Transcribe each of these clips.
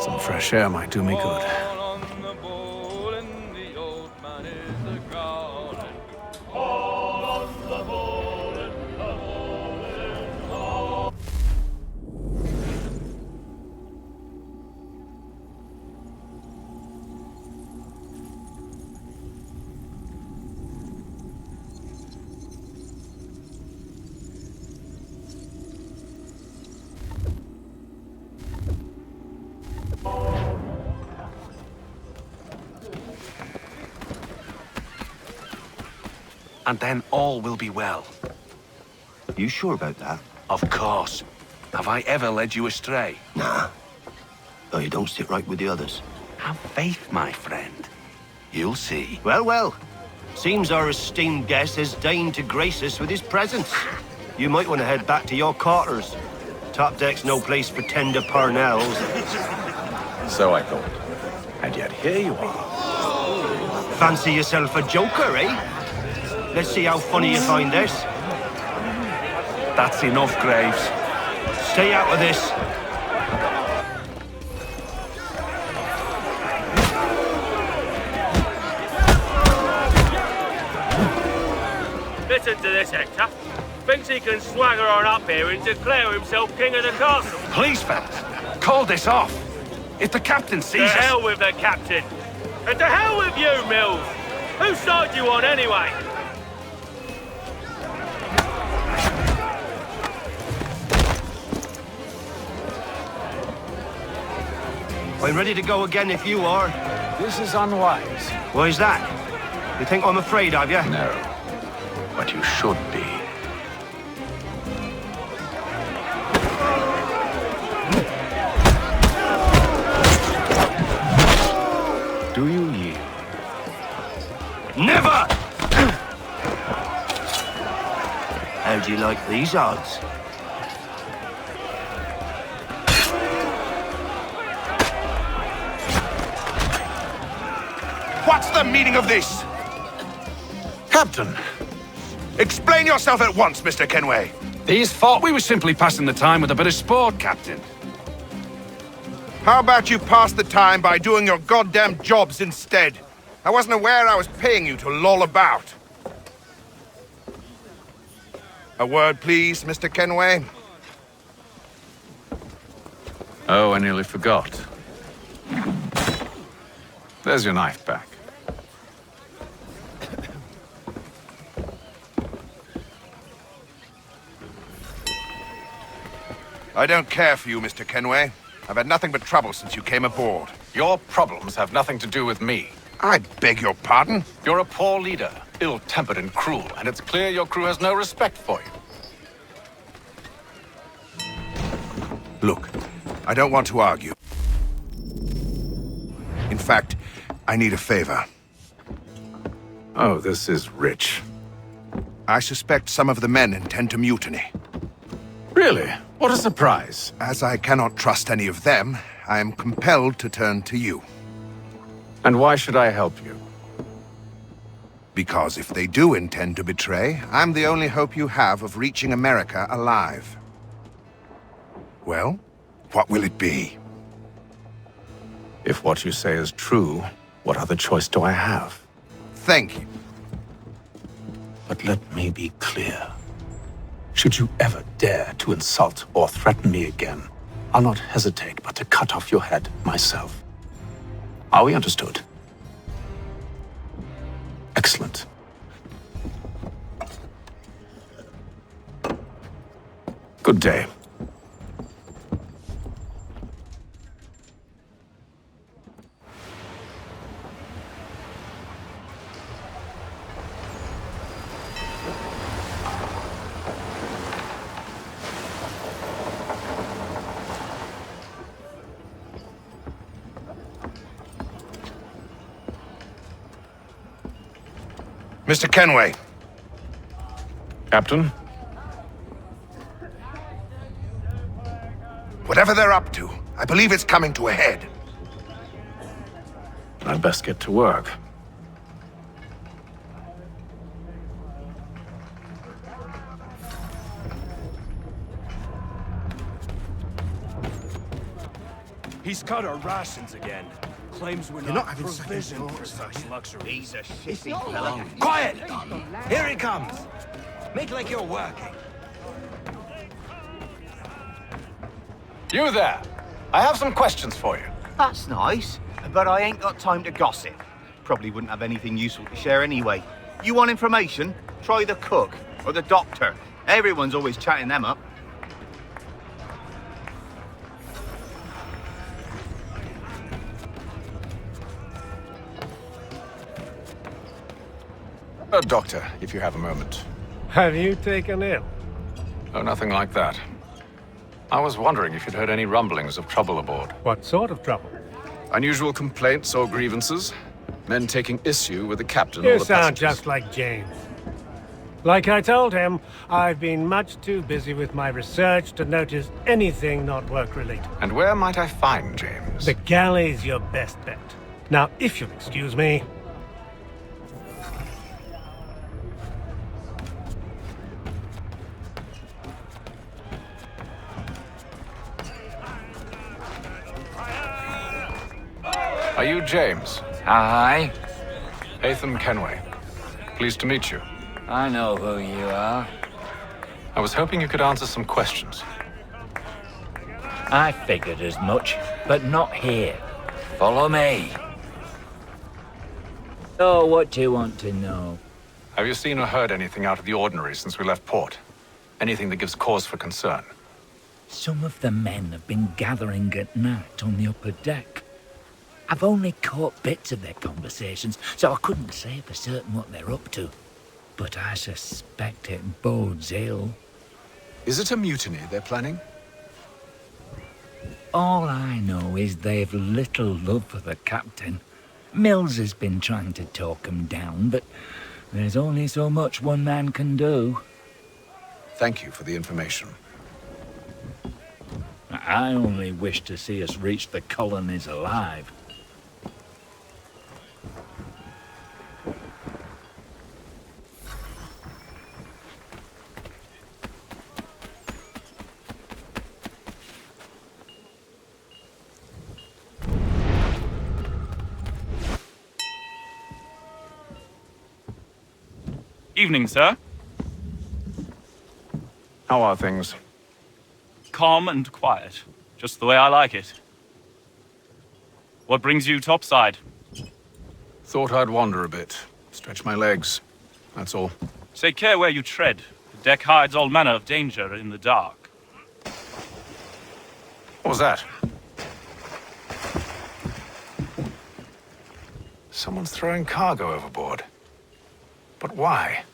Some fresh air might do me good. And then all will be well. You sure about that? Of course. Have I ever led you astray? Nah. Oh, you don't sit right with the others. Have faith, my friend. You'll see. Well, well. Seems our esteemed guest has deigned to grace us with his presence. You might want to head back to your quarters. Top deck's no place for tender parnells. So I thought. And yet here you are. Fancy yourself a joker, eh? Let's see how funny you find this. That's enough, Graves. Stay out of this. Listen to this, Hector. Thinks he can swagger on up here and declare himself king of the castle. Please, fellas, call this off. If the captain sees us... To hell with the captain. And to hell with you, Mills. Whose side you on, anyway? I'm ready to go again if you are. This is unwise. Why is that? You think I'm afraid of you? No. But you should be. Do you yield? Never! How do you like these odds? What's the meaning of this? Captain, Explain yourself at once, Mr. Kenway. these fought. We were simply passing the time with a bit of sport, Captain. How about you pass the time by doing your goddamn jobs instead? I wasn't aware I was paying you to loll about. A word, please, Mr. Kenway. Oh, I nearly forgot. There's your knife back. I don't care for you, Mr. Kenway. I've had nothing but trouble since you came aboard. Your problems have nothing to do with me. I beg your pardon? You're a poor leader, ill-tempered and cruel, and it's clear your crew has no respect for you. Look, I don't want to argue. In fact, I need a favor. Oh, this is rich. I suspect some of the men intend to mutiny. Really? What a surprise. As I cannot trust any of them, I am compelled to turn to you. And why should I help you? Because if they do intend to betray, I'm the only hope you have of reaching America alive. Well, what will it be? If what you say is true, what other choice do I have? Thank you. But let me be clear. Should you ever dare to insult or threaten me again, I'll not hesitate but to cut off your head myself. Are we understood? Excellent. Good day. Mr. Kenway. Captain? Whatever they're up to, I believe it's coming to a head. I'd best get to work. He's cut our rations again. Claims we're You're not not having second provisioned for thoughts, such are you? luxury. He's a shitty Quiet! fella. Here he comes. Make like you're working. You there! I have some questions for you. That's nice, but I ain't got time to gossip. Probably wouldn't have anything useful to share anyway. You want information? Try the cook or the doctor. Everyone's always chatting them up. Doctor, if you have a moment. Have you taken ill? Oh, nothing like that. I was wondering if you'd heard any rumblings of trouble aboard. What sort of trouble? Unusual complaints or grievances? Men taking issue with the captain You or the sound passengers? just like James. Like I told him, I've been much too busy with my research to notice anything not work-related. And where might I find James? The galley's your best bet. Now, if you'll excuse me... Are you James? Aye, Hatham Kenway. Pleased to meet you. I know who you are. I was hoping you could answer some questions. I figured as much, but not here. Follow me. So, what do you want to know? Have you seen or heard anything out of the ordinary since we left port? Anything that gives cause for concern? Some of the men have been gathering at night on the upper deck. I've only caught bits of their conversations, so I couldn't say for certain what they're up to. But I suspect it bodes ill. Is it a mutiny they're planning? All I know is they've little love for the captain. Mills has been trying to talk 'em down, but there's only so much one man can do. Thank you for the information. I only wish to see us reach the colonies alive. Evening, sir. How are things? Calm and quiet. Just the way I like it. What brings you topside? Thought I'd wander a bit. Stretch my legs. That's all. Take care where you tread. The deck hides all manner of danger in the dark. What was that? Someone's throwing cargo overboard. But why?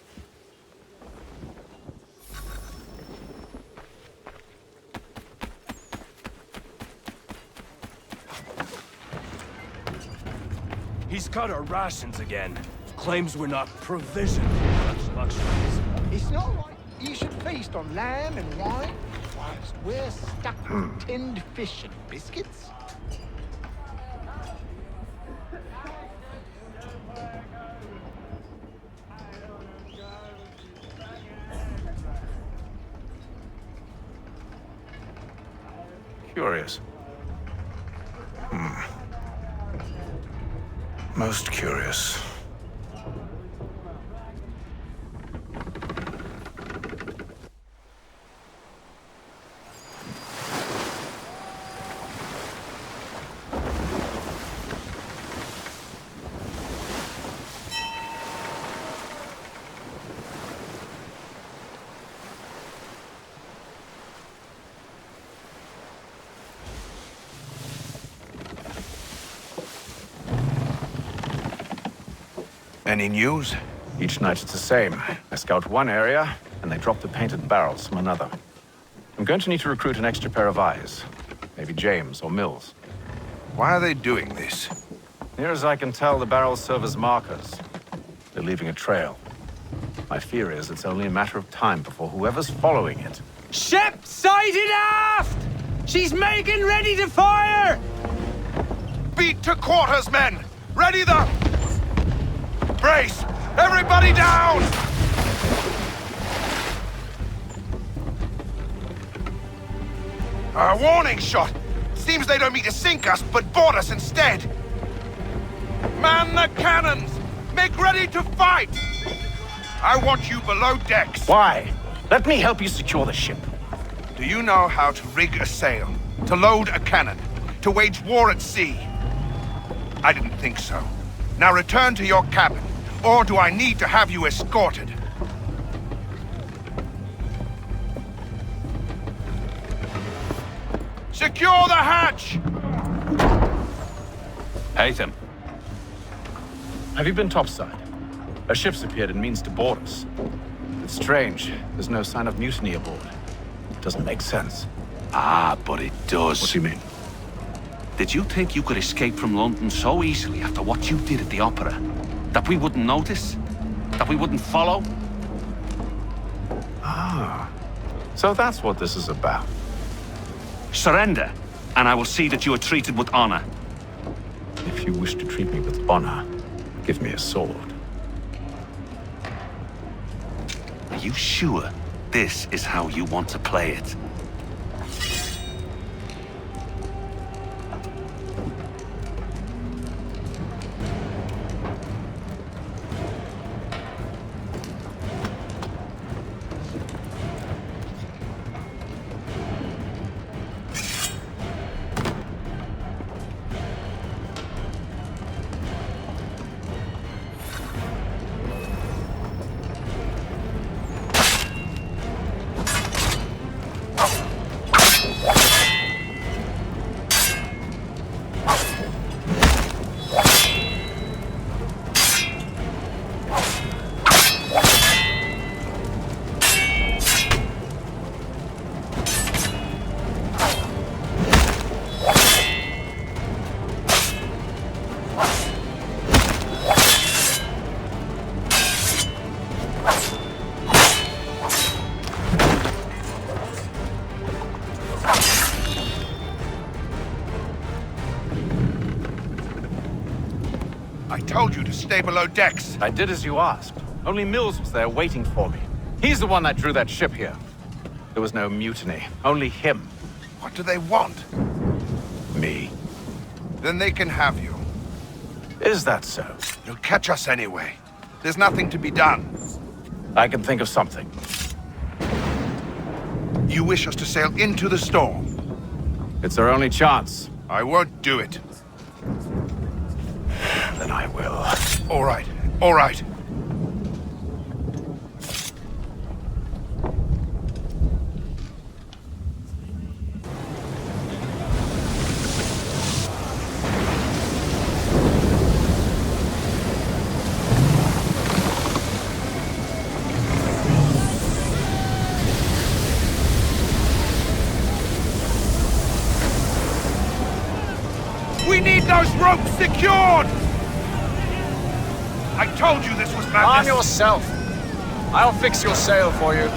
He's cut our rations again. Claims we're not provisioned for such luxuries. It's not right. You should feast on lamb and wine, whilst we're stuck with tinned fish and biscuits. Curious. Most curious. Any news? Each night it's the same. I scout one area, and they drop the painted barrels from another. I'm going to need to recruit an extra pair of eyes. Maybe James or Mills. Why are they doing this? Near as I can tell, the barrels serve as markers. They're leaving a trail. My fear is it's only a matter of time before whoever's following it... Ship sighted aft! She's making ready to fire! Beat to quarters, men! Ready the... Brace! Everybody down! A warning shot! Seems they don't mean to sink us, but board us instead. Man the cannons! Make ready to fight! I want you below decks. Why? Let me help you secure the ship. Do you know how to rig a sail? To load a cannon? To wage war at sea? I didn't think so. Now return to your cabin, or do I need to have you escorted? Secure the hatch! Haytham. Have you been topside? A ship's appeared and means to board us. It's strange. There's no sign of mutiny aboard. Doesn't make sense. Ah, but it does. What do you mean? Did you think you could escape from London so easily after what you did at the opera? That we wouldn't notice? That we wouldn't follow? Ah. So that's what this is about. Surrender, and I will see that you are treated with honor. If you wish to treat me with honor, give me a sword. Are you sure this is how you want to play it? I told you to stay below decks. I did as you asked. Only Mills was there waiting for me. He's the one that drew that ship here. There was no mutiny, only him. What do they want? Me. Then they can have you. Is that so? You'll catch us anyway. There's nothing to be done. I can think of something. You wish us to sail into the storm? It's our only chance. I won't do it. Then I will. All right, all right. We need those ropes secured! I told you this was madness! Arm yourself! I'll fix your sail for you.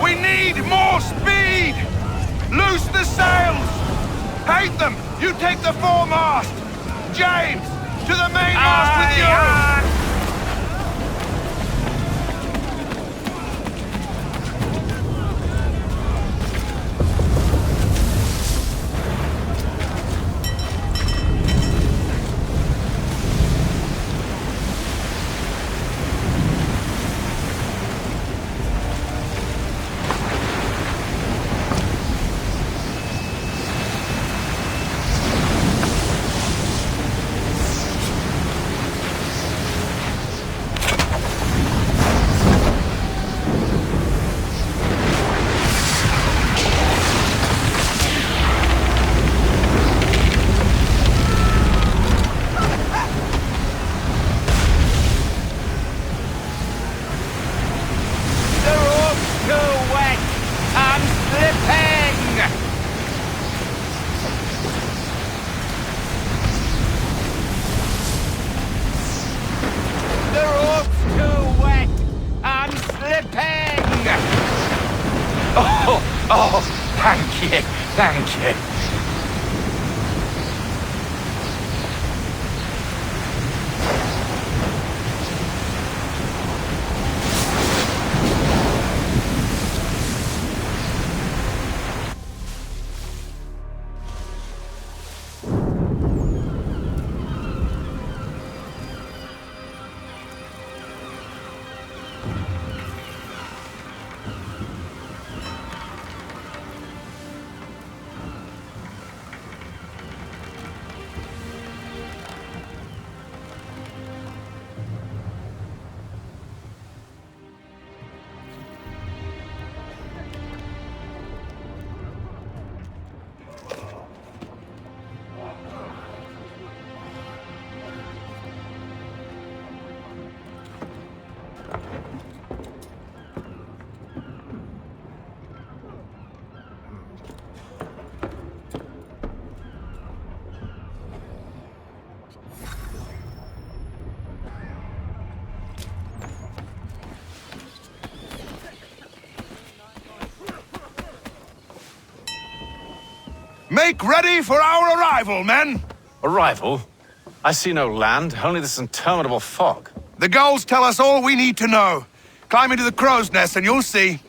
We need more speed! Loose the sails! Hate them! You take the foremast! James, to the mainmast with you! Thank you. Make ready for our arrival, men! Arrival? I see no land, only this interminable fog. The gulls tell us all we need to know. Climb into the crow's nest and you'll see.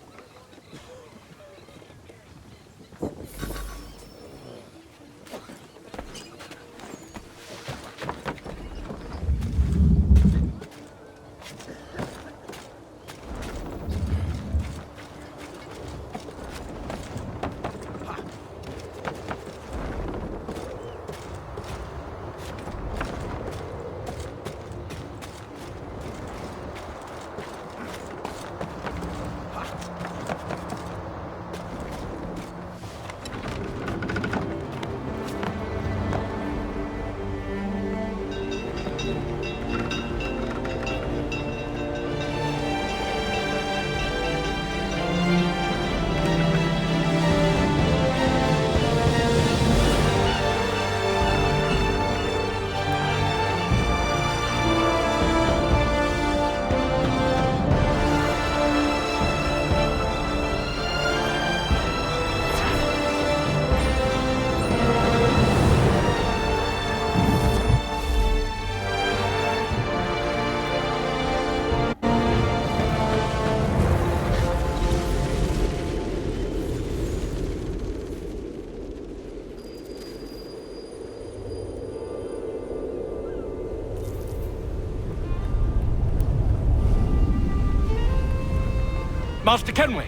Master Kenway!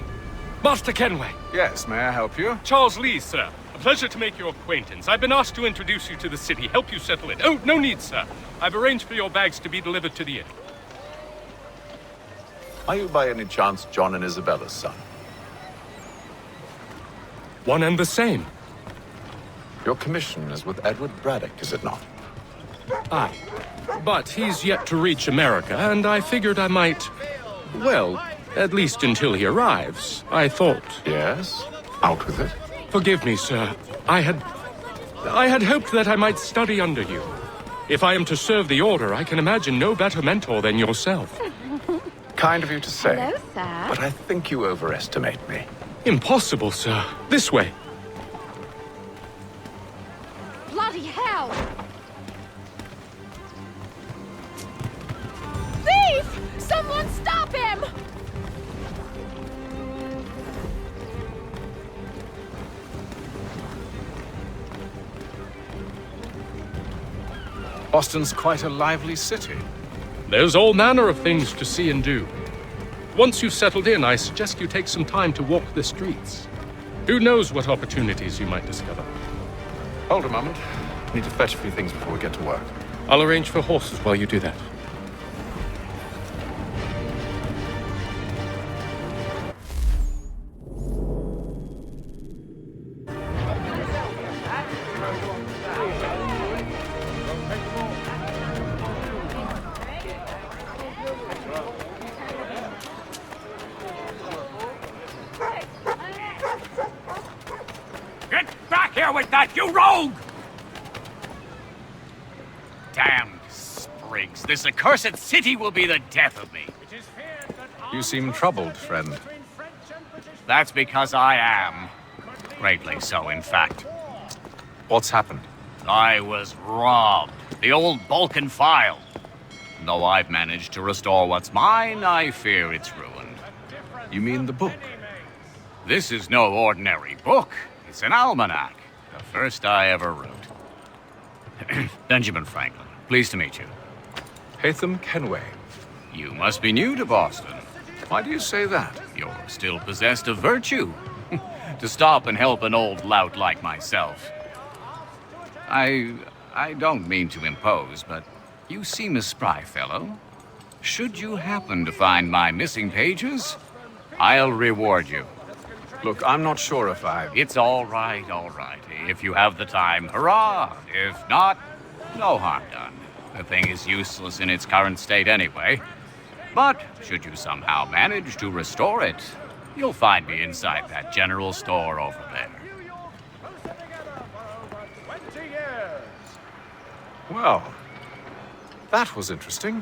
Master Kenway! Yes, may I help you? Charles Lee, sir. A pleasure to make your acquaintance. I've been asked to introduce you to the city, help you settle in. Oh, no need, sir. I've arranged for your bags to be delivered to the inn. Are you by any chance John and Isabella's son? One and the same. Your commission is with Edward Braddock, is it not? Aye. But he's yet to reach America, and I figured I might... well, at least until he arrives, I thought... Yes? Out with it. Forgive me, sir. I had hoped that I might study under you. If I am to serve the Order, I can imagine no better mentor than yourself. Kind of you to say. Hello, sir. But I think you overestimate me. Impossible, sir. This way. Bloody hell! Thief! Someone stop him! Boston's quite a lively city. There's all manner of things to see and do. Once you've settled in, I suggest you take some time to walk the streets. Who knows what opportunities you might discover. Hold a moment. I need to fetch a few things before we get to work. I'll arrange for horses while you do that. With that, you rogue! Damned sprigs. This accursed city will be the death of me. You seem troubled, friend. That's because I am. Greatly so, in fact. What's happened? I was robbed. The old Balkan file. Though I've managed to restore what's mine, I fear it's ruined. You mean the book? This is no ordinary book. It's an almanac. The first I ever wrote. Benjamin Franklin, pleased to meet you. Hatham Kenway. You must be new to Boston. Why do you say that? You're still possessed of virtue. To stop and help an old lout like myself. I don't mean to impose, but you seem a spry fellow. Should you happen to find my missing pages, I'll reward you. Look, I'm not sure if I... It's all right, all right. If you have the time, hurrah! If not, no harm done. The thing is useless in its current state anyway. But should you somehow manage to restore it, you'll find me inside that general store over there. Well, that was interesting.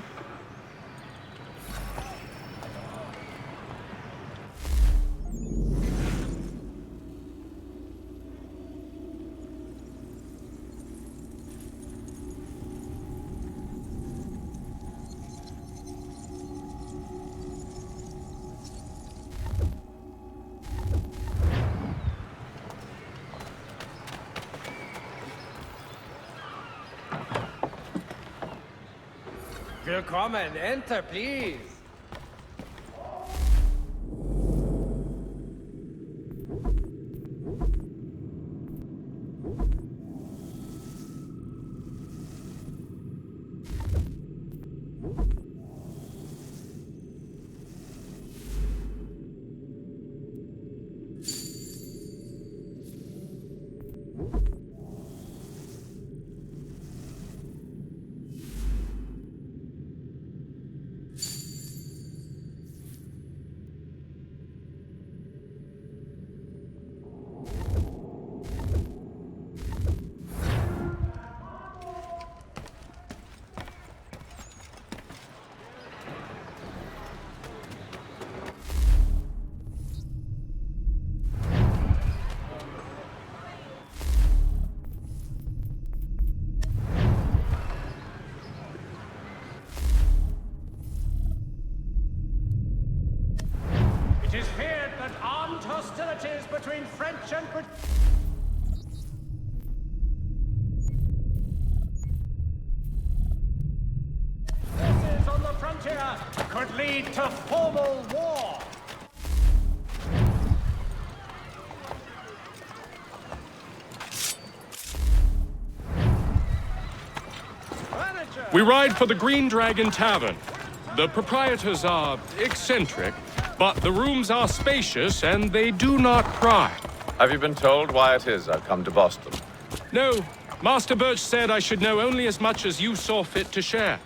Willkommen, enter, please. It is feared that armed hostilities between French and British... Forces on the frontier could lead to formal war. We ride for the Green Dragon Tavern. The proprietors are eccentric, but the rooms are spacious and they do not pry. Have you been told why it is I've come to Boston? No, Master Birch said I should know only as much as you saw fit to share.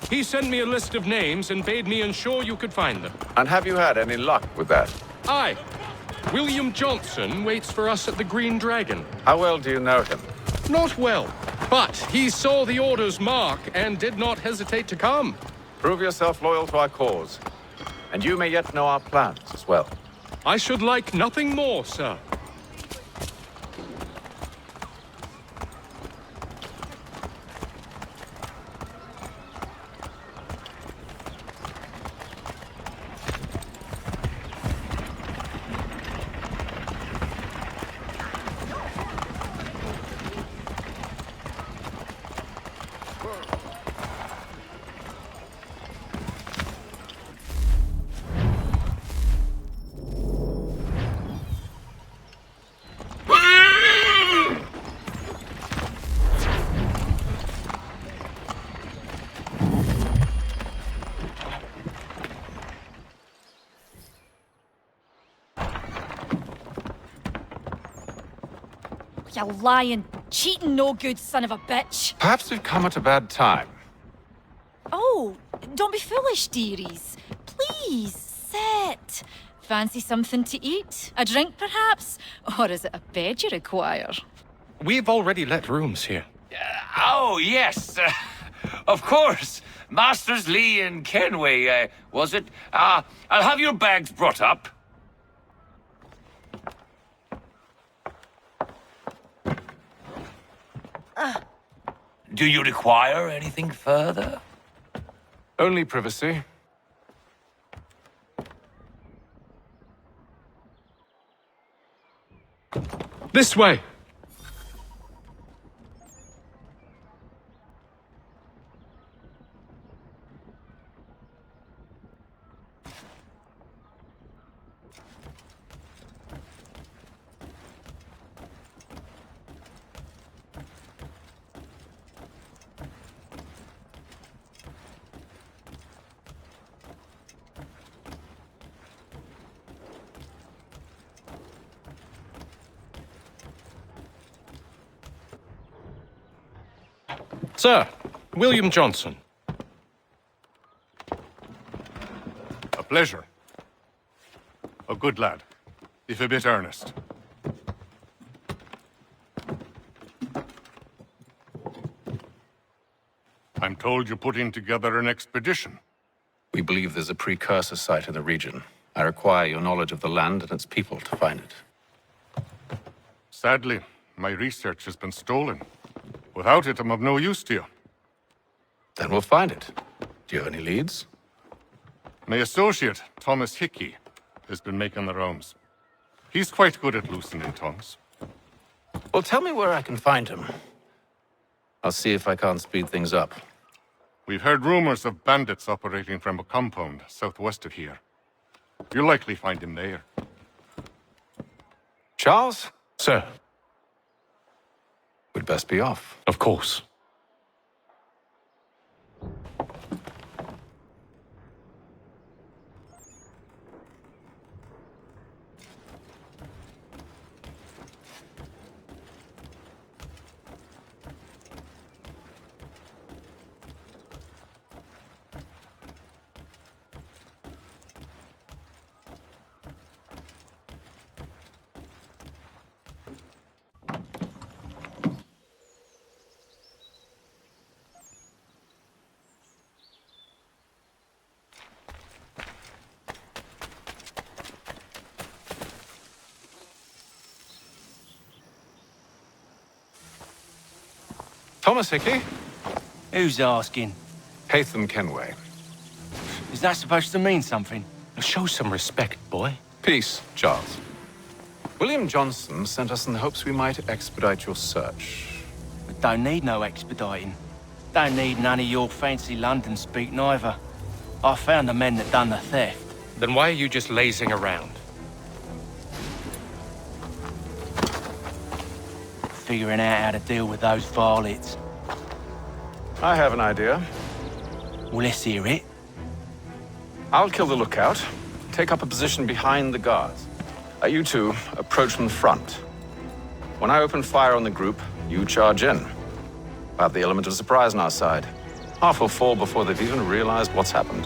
He sent me a list of names and bade me ensure you could find them. And have you had any luck with that? Aye. William Johnson waits for us at the Green Dragon. How well do you know him? Not well, but he saw the order's mark and did not hesitate to come. Prove yourself loyal to our cause. And you may yet know our plans as well. I should like nothing more, sir. You lying, cheating, no good son of a bitch. Perhaps we've come at a bad time. Oh, don't be foolish, dearies. Please, sit. Fancy something to eat? A drink, perhaps? Or is it a bed you require? We've already let rooms here. Oh, yes. Of course. Masters Lee and Kenway, was it? I'll have your bags brought up. Do you require anything further? Only privacy. This way! Sir, William Johnson. A pleasure. A good lad, if a bit earnest. I'm told you're putting together an expedition. We believe there's a precursor site in the region. I require your knowledge of the land and its people to find it. Sadly, my research has been stolen. Without it, I'm of no use to you. Then we'll find it. Do you have any leads? My associate, Thomas Hickey, has been making the rounds. He's quite good at loosening tongues. Well, tell me where I can find him. I'll see if I can't speed things up. We've heard rumors of bandits operating from a compound southwest of here. You'll likely find him there. Charles? Sir. We'd best be off. Of course. Thomas Hickey? Who's asking? Haytham Kenway. Is that supposed to mean something? Show some respect, boy. Peace, Charles. William Johnson sent us in the hopes we might expedite your search. We don't need no expediting. Don't need none of your fancy London speak neither. I found the men that done the theft. Then why are you just lazing around? Figuring out how to deal with those varlets. I have an idea. Well, let's hear it. I'll kill the lookout. Take up a position behind the guards. You two approach from the front. When I open fire on the group, you charge in. We'll have the element of surprise on our side. Half will fall before they've even realized what's happened.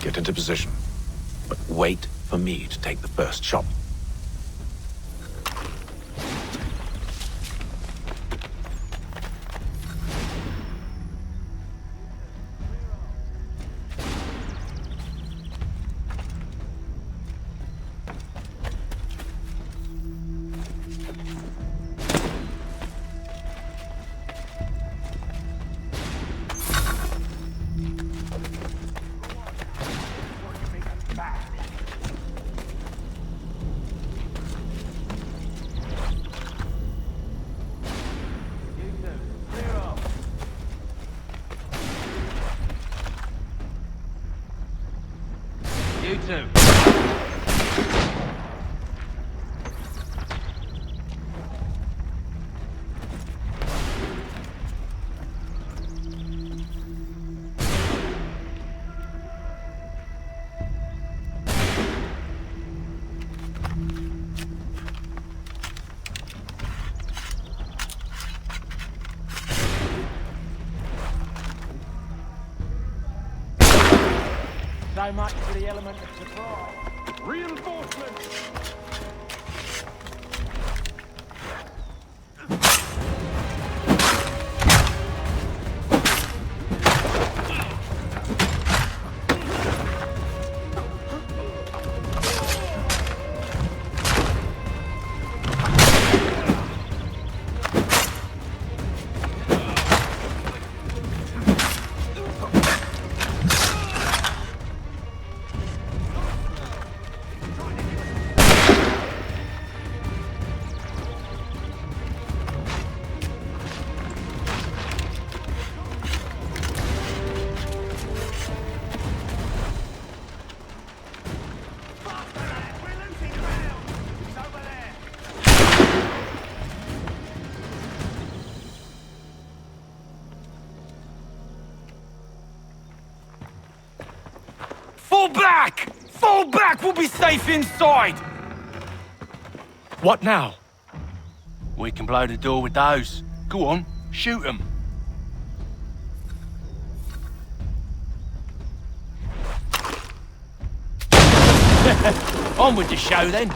Get into position, but wait for me to take the first shot. You too. So much for the element of surprise. Reinforcements! Fall back! Fall back! We'll be safe inside! What now? We can blow the door with those. Go on, shoot them. On with the show, then.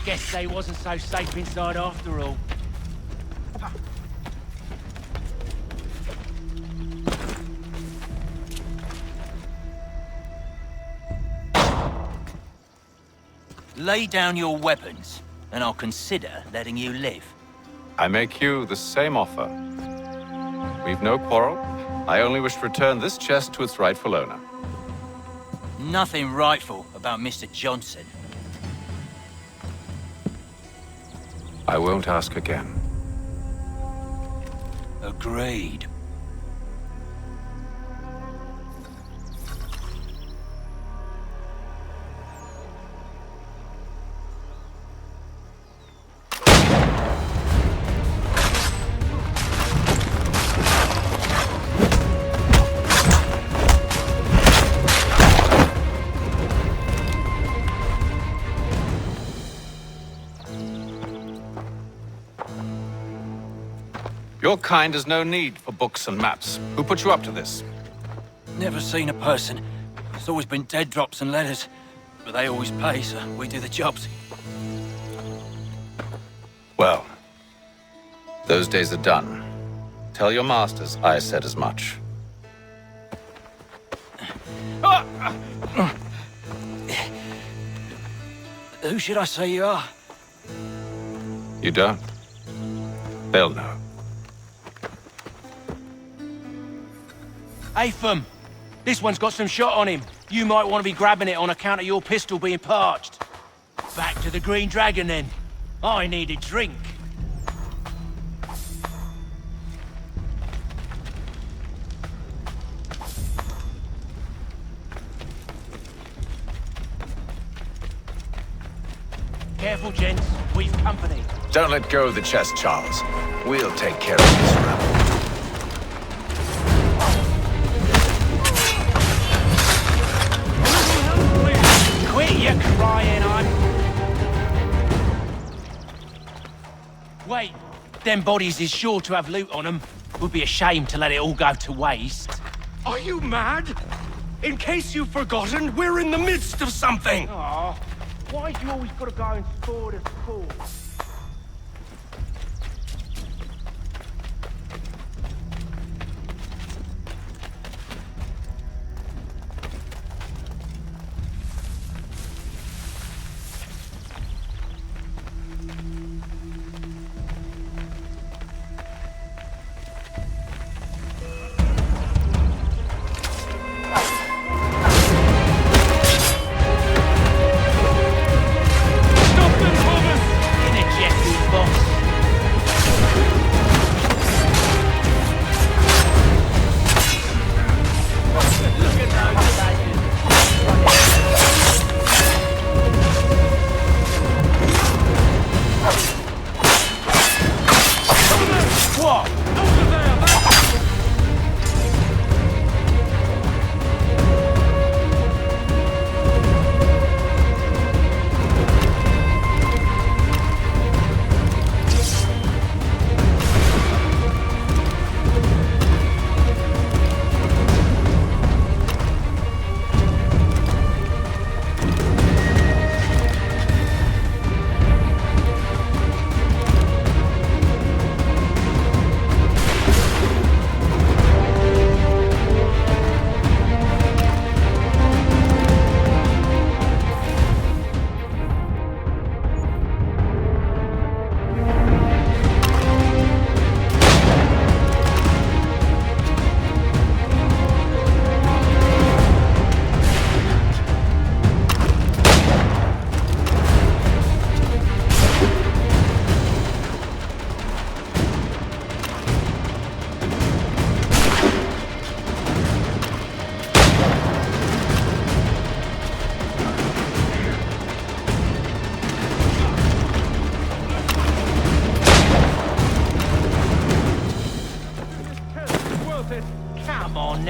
Guess they wasn't so safe inside after all. Lay down your weapons, and I'll consider letting you live. I make you the same offer. We've no quarrel. I only wish to return this chest to its rightful owner. Nothing rightful about Mr. Johnson. I won't ask again. Agreed. Your kind has no need for books and maps. Who put you up to this? Never seen a person. It's always been dead drops and letters. But they always pay, so we do the jobs. Well, those days are done. Tell your masters I said as much. Who should I say you are? You don't? They'll know. Atham, this one's got some shot on him. You might want to be grabbing it on account of your pistol being parched. Back to the Green Dragon, then. I need a drink. Careful, gents. We've company. Don't let go of the chest, Charles. We'll take care of this rebel. Quit your crying, Wait, them bodies is sure to have loot on them. Would be a shame to let it all go to waste. Are you mad? In case you've forgotten, we're in the midst of something! Aw, why do you always gotta go and score the score?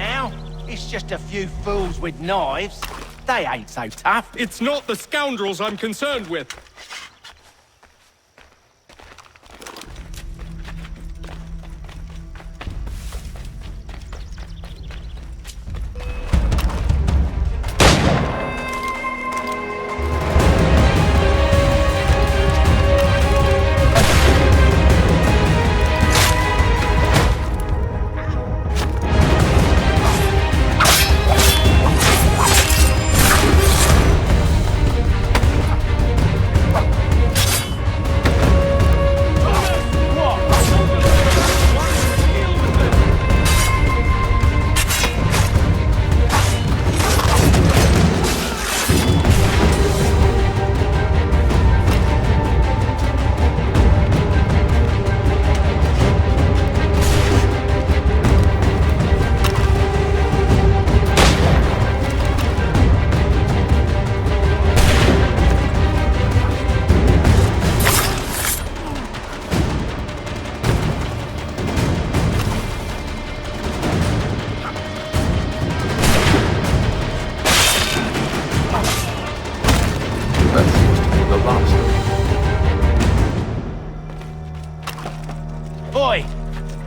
now. It's just a few fools with knives. They ain't so tough. It's not the scoundrels I'm concerned with.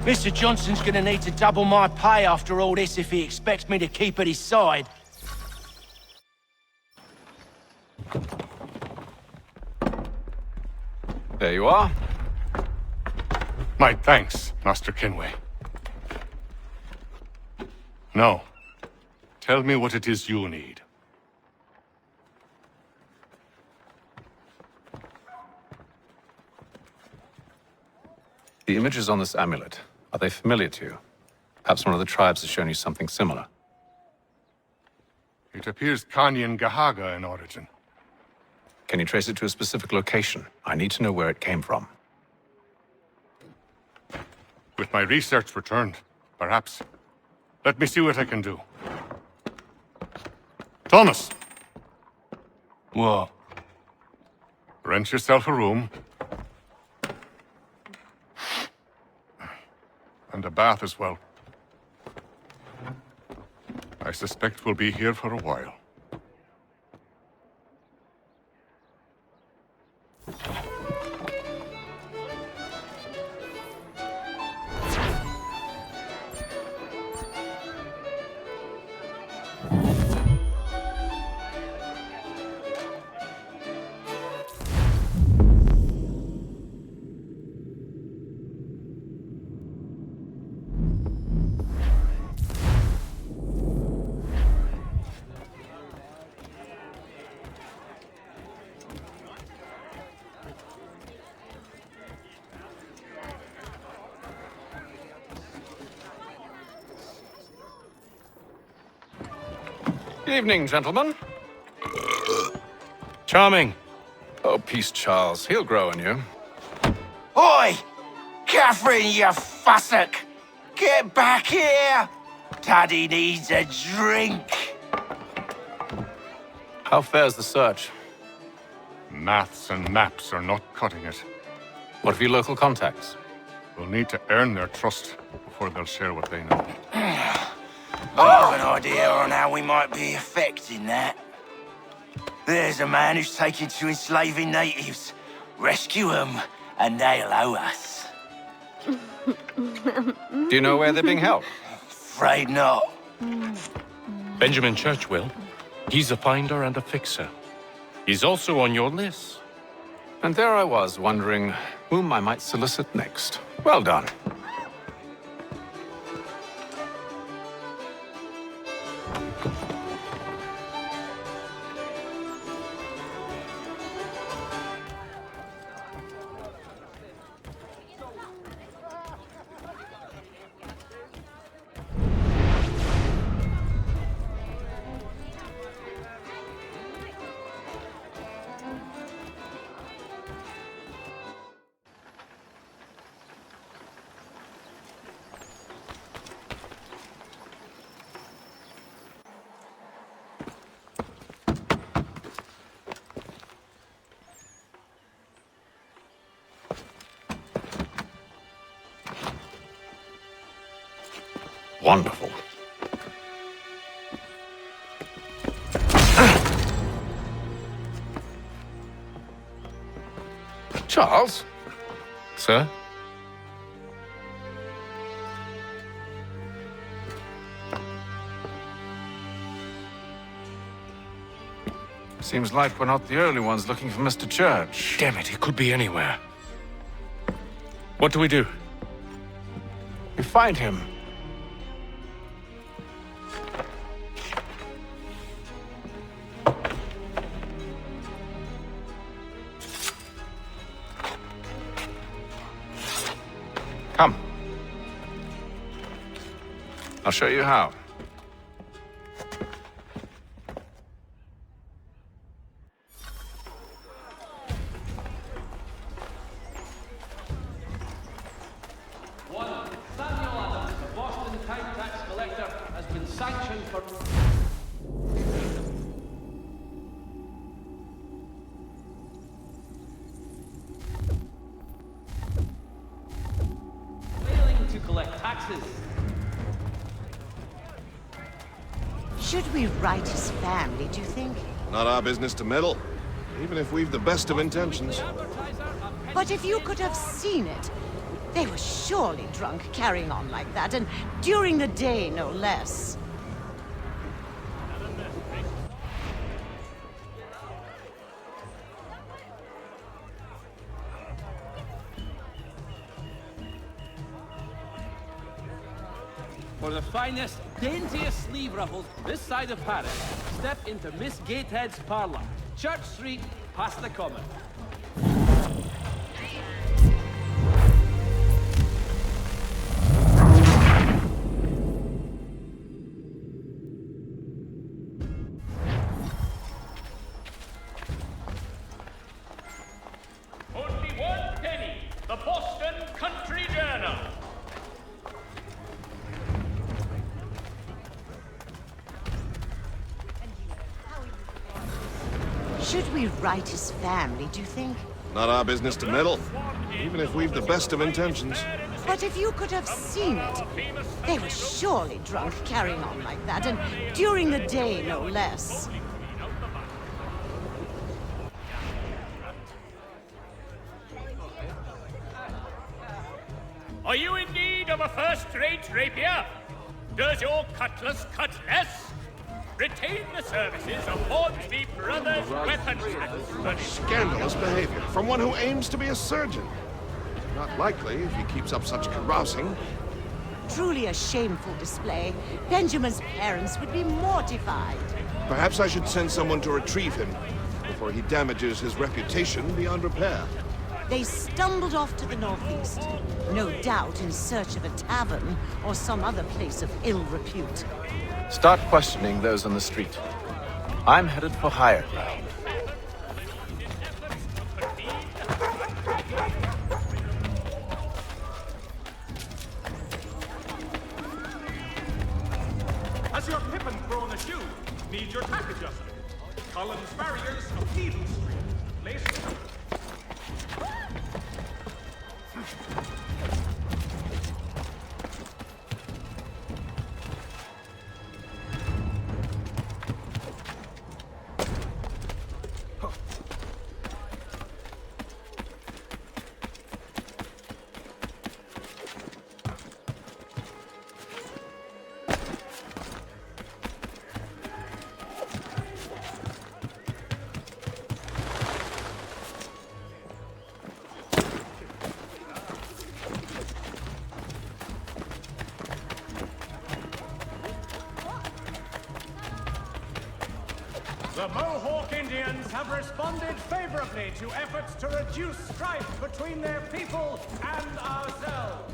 Mr. Johnson's gonna need to double my pay after all this if he expects me to keep at his side. There you are. My thanks, Master Kenway. Now, tell me what it is you need. The images on this amulet, are they familiar to you? Perhaps one of the tribes has shown you something similar. It appears Kanyan Gahaga in origin. Can you trace it to a specific location? I need to know where it came from. With my research returned, perhaps. Let me see what I can do. Thomas! What? Rent yourself a room. And a bath as well. I suspect we'll be here for a while. Good evening, gentlemen. Charming. Oh, peace, Charles. He'll grow on you. Oi! Catherine, you fussock! Get back here! Daddy needs a drink. How fares the search? Maths and maps are not cutting it. What of your local contacts? We'll need to earn their trust before they'll share what they know. I have an idea on how we might be affecting that. There's a man who's taken to enslaving natives. Rescue them, and they'll owe us. Do you know where they're being held? Afraid not. Benjamin Church will. He's a finder and a fixer. He's also on your list. And there I was, wondering whom I might solicit next. Well done. Wonderful. Charles? Sir? Seems like we're not the only ones looking for Mr. Church. Damn it, he could be anywhere. What do we do? We find him. Come. I'll show you how. Should we write his family, do you think? Not our business to meddle, even if we've the best of intentions. But if you could have seen it, they were surely drunk carrying on like that, and during the day, no less. For the finest, daintiest sleeve ruffles this side of Paris, step into Miss Gatehead's parlour. Church Street, past the Common. Only 1 penny. The Boston Country Journal. Should we write his family, do you think? Not our business to meddle, even if we've the best of intentions. But if you could have seen it, they were surely drunk carrying on like that, and during the day, no less. Are you in need of a first-rate rapier? Does your cutlass cut less? Retain the services of Hornsby Brothers Weapons. Scandalous behavior from one who aims to be a surgeon. Not likely if he keeps up such carousing. Truly a shameful display. Benjamin's parents would be mortified. Perhaps I should send someone to retrieve him before he damages his reputation beyond repair. They stumbled off to the northeast, no doubt in search of a tavern or some other place of ill repute. Start questioning those on the street. I'm headed for higher ground. Has your pippin thrown a shoe? Need your tack adjusted? Collins Farriers of Needle Street. Lace The Mohawk Indians have responded favorably to efforts to reduce strife between their people and ourselves.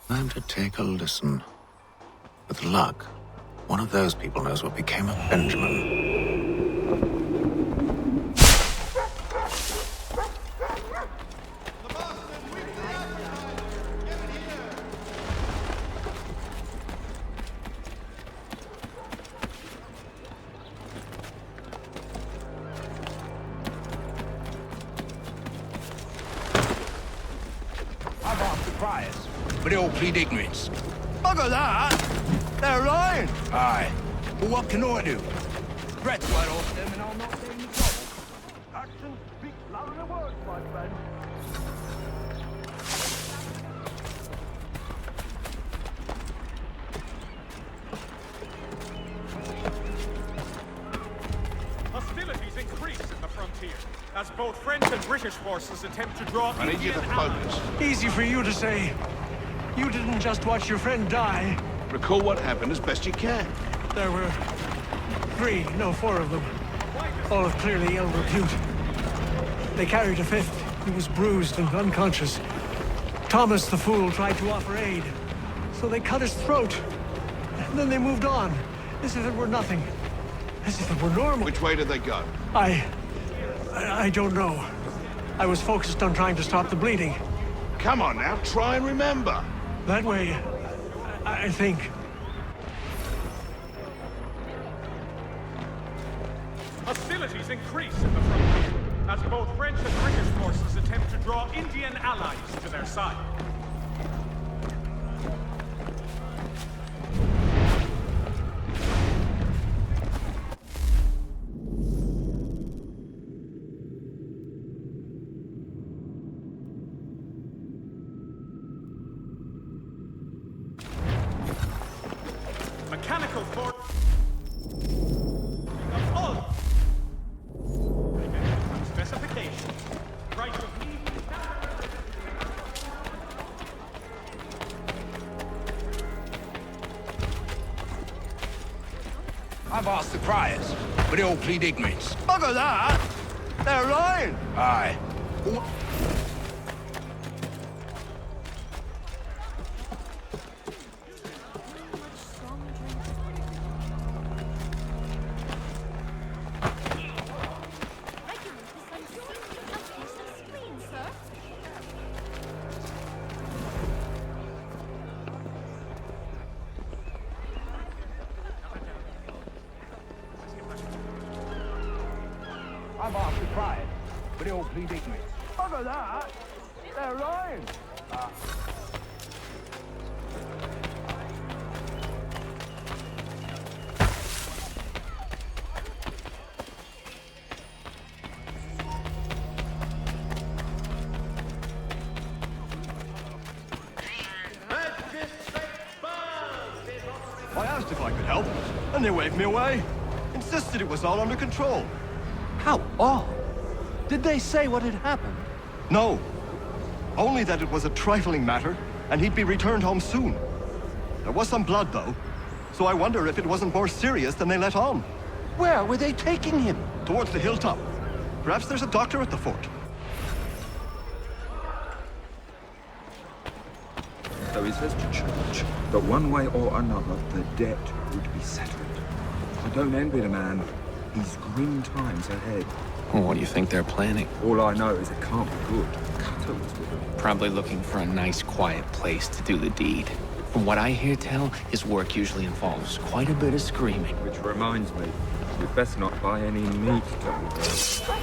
Time to take a listen. With luck, one of those people knows what became of Benjamin. But they all plead ignorance. Bugger that! They're lying! Aye. Well, what can I do? Threats right off them and I'll not get any trouble. Actions speak louder than words, my friend. Hostilities increase in the frontier as both French and British forces attempt to draw I need you to focus. Easy for you to say. You didn't just watch your friend die. Recall what happened as best you can. There were four of them. All of clearly ill repute. They carried a fifth. He was bruised and unconscious. Thomas the Fool tried to offer aid, so they cut his throat. And then they moved on, as if it were nothing. As if it were normal. Which way did they go? I don't know. I was focused on trying to stop the bleeding. Come on now, try and remember. That way, I think. Hostilities increase in the frontier as both French and British forces attempt to draw Indian allies to their side. Mechanical force of all specifications. Right with me. I've asked the criers, but they all plead ignorance. Bugger that! They're lying! Aye. I've asked the criers, but they all plead ignorance. Bugger that! They're lying! I asked if I could help, and they waved me away. Insisted it was all under control. How odd! Did they say what had happened? No. Only that it was a trifling matter, and he'd be returned home soon. There was some blood, though, so I wonder if it wasn't more serious than they let on. Where were they taking him? Towards the hilltop. Perhaps there's a doctor at the fort. So he says to church that one way or another the debt would be settled. I don't envy the man. He's grim times ahead. Well, what do you think they're planning? All I know is it can't be good. Cutter was with him. Probably looking for a nice, quiet place to do the deed. From what I hear tell, his work usually involves quite a bit of screaming. Which reminds me, we'd best not buy any meat down there.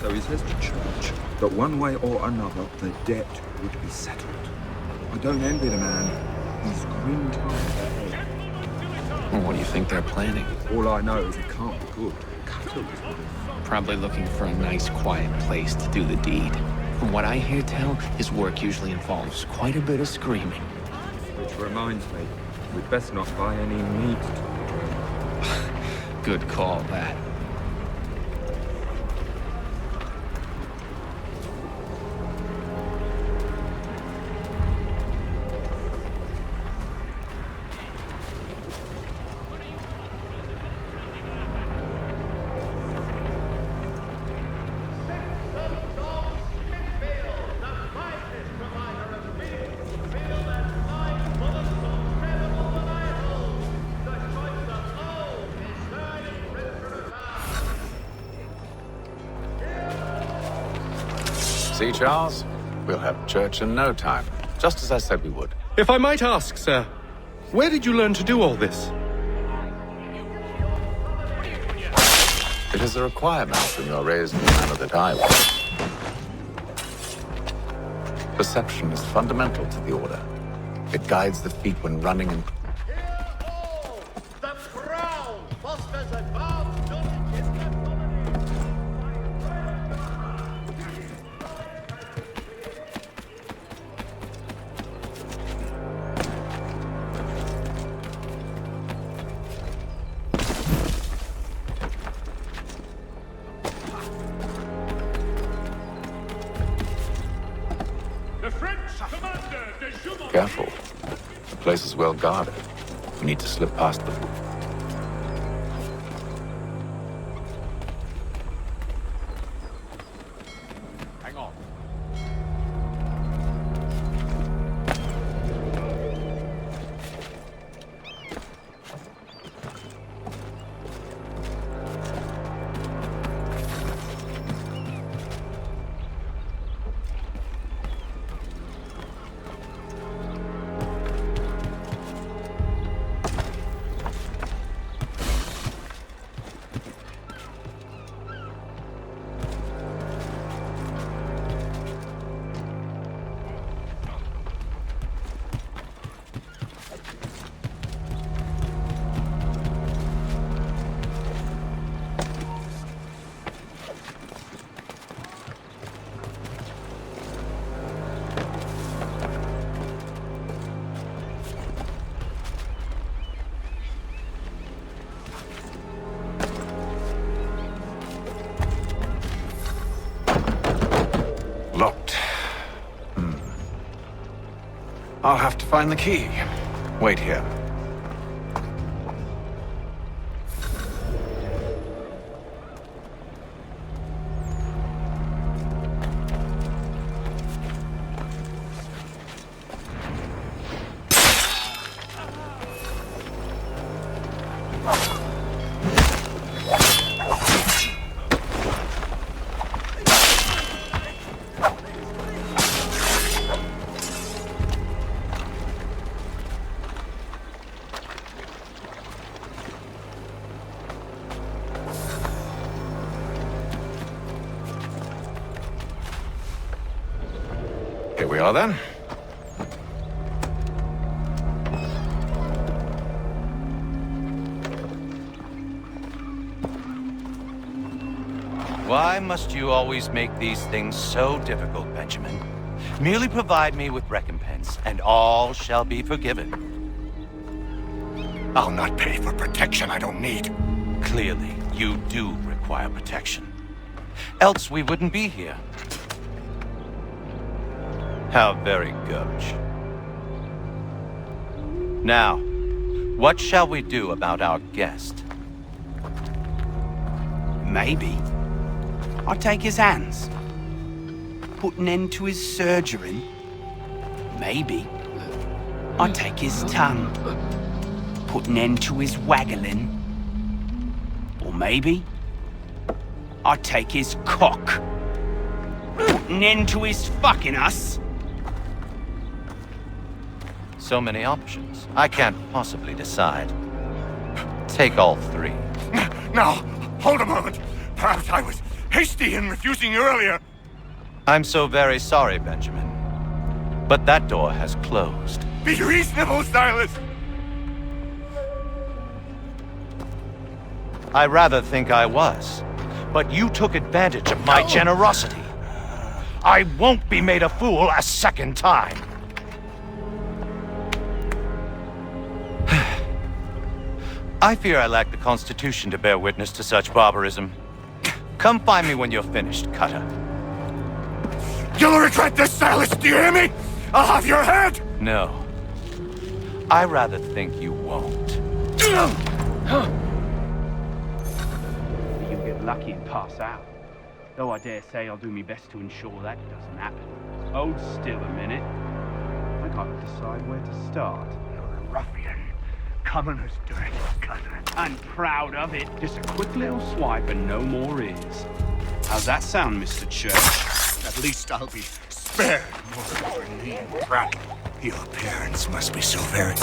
So he says to church that one way or another the debt would be settled. I don't envy the man. He's grim times ahead. Well, what do you think they're planning? All I know is it can't be good. Cattle is good. Probably looking for a nice, quiet place to do the deed. From what I hear tell, his work usually involves quite a bit of screaming. Which reminds me, we'd best not buy any meat to the room. Good call, that. See, Charles? We'll have church in no time, just as I said we would. If I might ask, sir, where did you learn to do all this? It is a requirement when you're raised in the manner that I was. Perception is fundamental to the order. It guides the feet when running and... Careful. The place is well guarded. We need to slip past them. Hang on. Locked. I'll have to find the key. Wait here. Here we are, then. Why must you always make these things so difficult, Benjamin? Merely provide me with recompense, and all shall be forgiven. I'll not pay for protection I don't need. Clearly, you do require protection. Else we wouldn't be here. How very gauche. Now, what shall we do about our guest? Maybe I'll take his hands. Put an end to his surgery. Maybe I'll take his tongue. Put an end to his waggling. Or maybe I'll take his cock. Put an end to his fucking us. So many options. I can't possibly decide. Take all three. Now, hold a moment. Perhaps I was hasty in refusing you earlier. I'm so very sorry, Benjamin. But that door has closed. Be reasonable, Silas! I rather think I was. But you took advantage of my generosity. I won't be made a fool a second time. I fear I lack the constitution to bear witness to such barbarism. Come find me when you're finished, Cutter. You'll regret this, Silas, do you hear me? I'll have your head! No. I rather think you won't. You get lucky and pass out. Though I dare say I'll do my best to ensure that doesn't happen. Hold still a minute. I gotta decide where to start. You're a ruffian. Commoner's dirty, Cutter. I'm proud of it. Just a quick little swipe and no more is. How's that sound, Mr. Church? At least I'll be spared more of your name, brat. Your parents must be so very...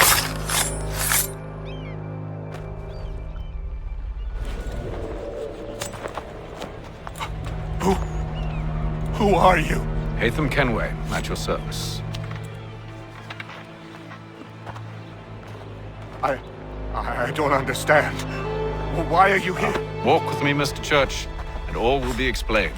Who are you? Hatham Kenway, at your service. I don't understand. Why are you here? Walk with me, Mr. Church, and all will be explained.